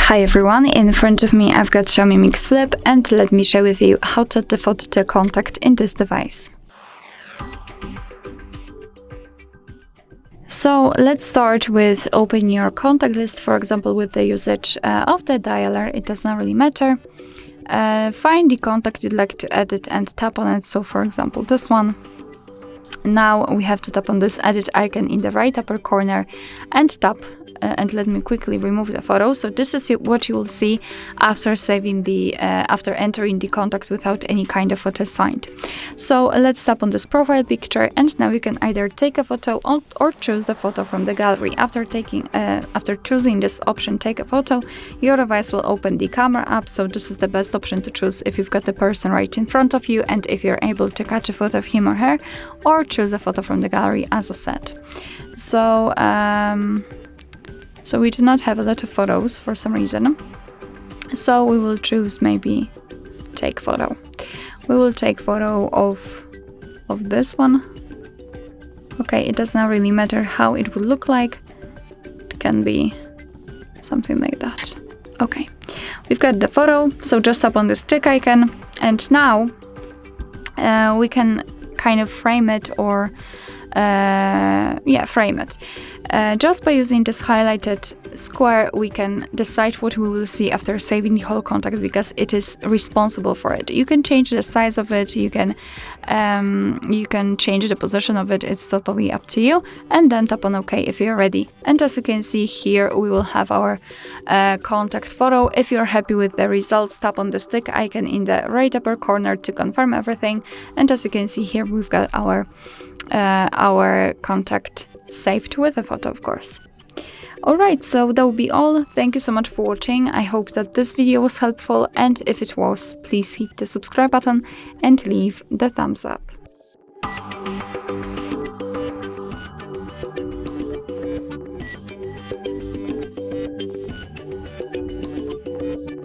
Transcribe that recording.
Hi everyone, in front of me I've got Xiaomi Mix Flip, and let me share with you how to add the photo to a contact in this device. So let's start with opening your contact list, for example with the usage of the dialer. It does not really matter. Find the contact you'd like to edit and tap on it, so for example this one. Now we have to tap on this edit icon in the right upper corner and tap and let me quickly remove the photo. So this is what you will see after saving the after entering the contact without any kind of photo assigned. So let's tap on this profile picture, and now you can either take a photo or choose the photo from the gallery. After choosing this option, take a photo, your device will open the camera app. So this is the best option to choose if you've got the person right in front of you and if you're able to catch a photo of him or her, or choose a photo from the gallery as I said. So we do not have a lot of photos for some reason. So we will choose maybe take photo. We will take photo of this one. Okay, it does not really matter how it will look like. It can be something like that. Okay, we've got the photo. So just tap on this tick icon, and now we can kind of frame it or frame it. Just by using this highlighted square, we can decide what we will see after saving the whole contact, because it is responsible for it. You can change the size of it, you can change the position of it, it's totally up to you, and then tap on OK if you're ready. And as you can see here, we will have our contact photo. If you're happy with the results, tap on the stick icon in the right upper corner to confirm everything. And as you can see here, we've got our contact saved with a photo, of course. Alright, so that will be all. Thank you so much for watching. I hope that this video was helpful, and if it was, please hit the subscribe button and leave the thumbs up.